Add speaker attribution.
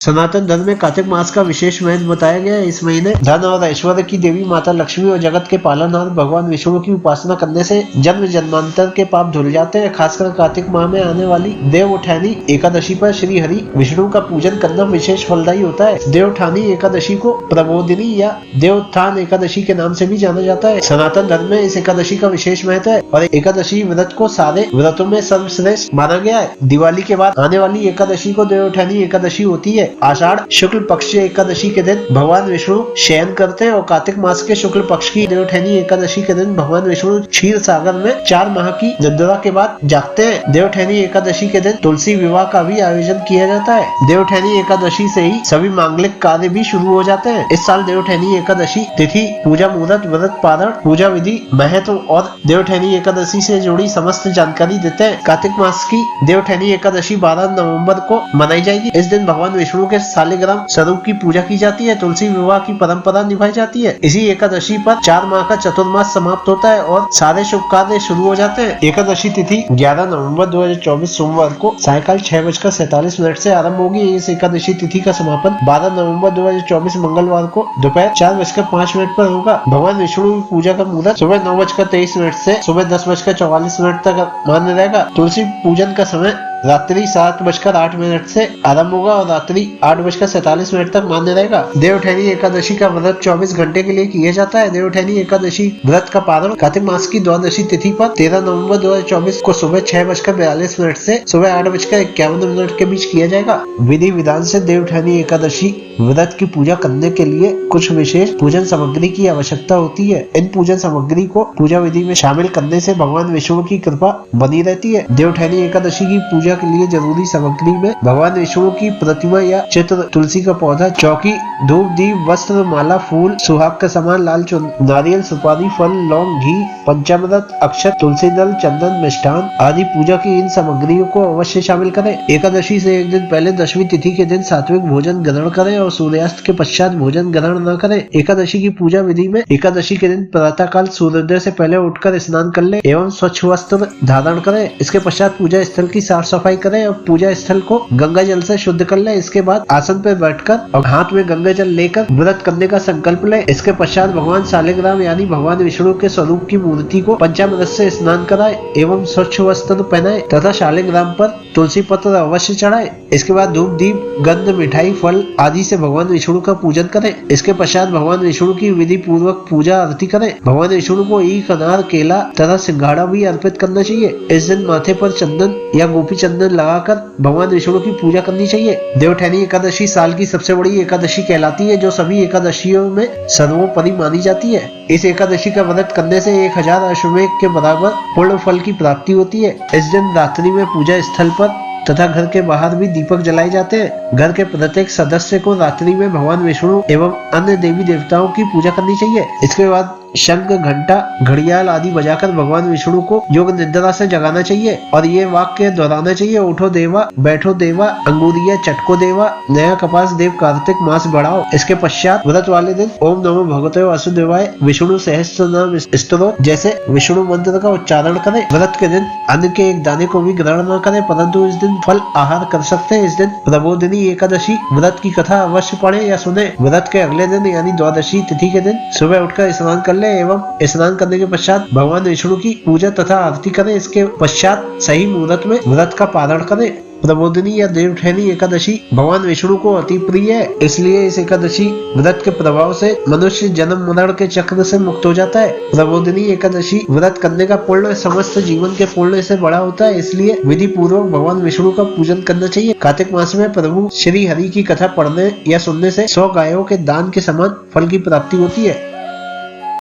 Speaker 1: सनातन धर्म में कार्तिक मास का विशेष महत्व बताया गया है। इस महीने धन और ऐश्वर्य की देवी माता लक्ष्मी और जगत के पालनहार भगवान विष्णु की उपासना करने से जन्म जन्मांतर के पाप धुल जाते हैं। खासकर कार्तिक माह में आने वाली देवउठानी एकादशी पर श्री हरि विष्णु का पूजन करना विशेष फलदायी होता है। देवउठानी एकादशी को प्रबोधिनी या देवोत्थान एकादशी के नाम से भी जाना जाता है। सनातन धर्म में इस एकादशी का विशेष महत्व है और एकादशी व्रत को सारे व्रतों में सर्वश्रेष्ठ माना गया है। दिवाली के बाद आने वाली एकादशी को देवउठानी एकादशी होती है। आषाढ़ शुक्ल पक्ष एकादशी के दिन भगवान विष्णु शयन करते हैं और कार्तिक मास के शुक्ल पक्ष की देवउठानी एकादशी के दिन भगवान विष्णु क्षीर सागर में 4 माह की निद्रा के बाद जागते हैं। देवउठानी एकादशी के दिन तुलसी विवाह का भी आयोजन किया जाता है। देवउठानी एकादशी से ही सभी मांगलिक कार्य भी शुरू हो जाते हैं। इस साल देवउठानी एकादशी तिथि, पूजा मुहूर्त, व्रत पारण, पूजा विधि, महत्व और देवउठानी एकादशी से जुड़ी समस्त जानकारी देते हैं। कार्तिक मास की देवउठानी एकादशी 12 नवंबर को मनाई जाएगी। इस दिन भगवान विष्णु के शालिग्राम स्वरूप की पूजा की जाती है। तुलसी विवाह की परंपरा निभाई जाती है। इसी एकादशी पर 4 माह का चतुर्मास समाप्त होता है और सारे शुभ कार्य शुरू हो जाते हैं। एकादशी तिथि 11 नवंबर 2024 सोमवार को सायकाल 6:47 से आरंभ होगी। इस एकादशी तिथि का समापन 12 नवंबर 2024 मंगलवार को दोपहर 4:05 पर होगा। भगवान विष्णु की पूजा का मुहूर्त सुबह 9:23 से सुबह 10:44 तक मान्य रहेगा। तुलसी पूजन का समय रात्रि 7:08 से आरंभ होगा और रात्रि 8:47 तक मान्य रहेगा। देवउठानी एकादशी का व्रत 24 घंटे के लिए किया जाता है। देवउठानी एकादशी व्रत का पारण कार्तिक मास की द्वादशी तिथि पर 13 नवंबर 2024 को सुबह 6:42 से सुबह 8:51 के बीच किया जाएगा। विधि विधान से देवउठानी एकादशी व्रत की पूजा करने के लिए कुछ विशेष पूजन सामग्री की आवश्यकता होती है। इन पूजन सामग्री को पूजा विधि में शामिल करने से भगवान विष्णु की कृपा बनी रहती है। देवउठानी एकादशी की पूजा के लिए जरूरी सामग्री में भगवान विष्णु की प्रतिमा या चित्र, तुलसी का पौधा, चौकी, धूप, दीप, वस्त्र, माला, फूल, सुहाग का सामान, लाल नारियल, सुपारी, फल, लौंग, घी, पंचामृत, अक्षत, तुलसी दल, चंदन, मिष्ठान आदि पूजा की इन सामग्रियों को अवश्य शामिल करें। एकादशी से एक दिन पहले दशमी तिथि के दिन सात्विक भोजन ग्रहण करें और सूर्यास्त के पश्चात भोजन ग्रहण न करें। एकादशी की पूजा विधि में एकादशी के दिन प्रातः काल सूर्योदय से पहले उठकर स्नान कर ले एवं स्वच्छ वस्त्र धारण करें। इसके पश्चात पूजा स्थल की साफ सफाई करें और पूजा स्थल को गंगा जल से शुद्ध कर ले। इसके बाद आसन पर बैठकर और हाथ में गंगा जल लेकर व्रत करने का संकल्प ले। इसके पश्चात भगवान शालिग्राम यानी भगवान विष्णु के स्वरूप की मूर्ति को पंचामृत से स्नान कराए एवं स्वच्छ वस्त्र पहनाए तथा शालिग्राम पर तुलसी पत्र अवश्य चढ़ाए। इसके बाद धूप, दीप, गंध, मिठाई, फल आदि से भगवान विष्णु का पूजन करें। इसके पश्चात भगवान विष्णु की विधि पूर्वक पूजा आरती करें। भगवान विष्णु को ईख, अनार, केला तथा सिंघाड़ा भी अर्पित करना चाहिए। इस दिन माथे पर चंदन या गोपी चंदन लगाकर भगवान विष्णु की पूजा करनी चाहिए। देवउठानी एकादशी साल की सबसे बड़ी एकादशी कहलाती है जो सभी एकादशियों में सर्वोपरि मानी जाती है। इस एकादशी का व्रत करने से 1000 अश्वमेघ के बराबर पूर्ण फल की प्राप्ति होती है। इस दिन रात्रि में पूजा स्थल पर तथा घर के बाहर भी दीपक जलाए जाते हैं। घर के प्रत्येक सदस्य को रात्रि में भगवान विष्णु एवं अन्य देवी देवताओं की पूजा करनी चाहिए। इसके बाद शंख, घंटा, घड़ियाल आदि बजाकर भगवान विष्णु को योग निद्रा से जगाना चाहिए और ये वाक्य दोहराना चाहिए: उठो देवा, बैठो देवा, अंगूरिया चटको देवा, नया कपास देव, कार्तिक मास बढ़ाओ। इसके पश्चात व्रत वाले दिन ओम नमो भगवते वासुदेवाय, विष्णु सहस्त्र नाम स्तोत्र जैसे विष्णु मंत्र का उच्चारण करें। व्रत के दिन अन्न के एक दाने को भी ग्रहण न करें, परंतु इस दिन फल आहार कर सकते हैं। इस दिन प्रबोधिनी एकादशी व्रत की कथा अवश्य पढ़े या सुने। व्रत के अगले दिन यानी द्वादशी तिथि के दिन सुबह उठकर स्नान कर ले एवं स्नान करने के पश्चात भगवान विष्णु की पूजा तथा आरती करें। इसके पश्चात सही मुहूर्त में व्रत का पारण करें। प्रबोधिनी या देवउठानी एकादशी भगवान विष्णु को अति प्रिय है, इसलिए इस एकादशी व्रत के प्रभाव से मनुष्य जन्म मरण के चक्र से मुक्त हो जाता है। प्रबोधिनी एकादशी व्रत करने का पुण्य समस्त जीवन के पुण्य से बड़ा होता है, इसलिए विधि पूर्वक भगवान विष्णु का पूजन करना चाहिए। कार्तिक मास में प्रभु श्री हरि की कथा पढ़ने या सुनने से 100 गायों के दान के समान फल की प्राप्ति होती है।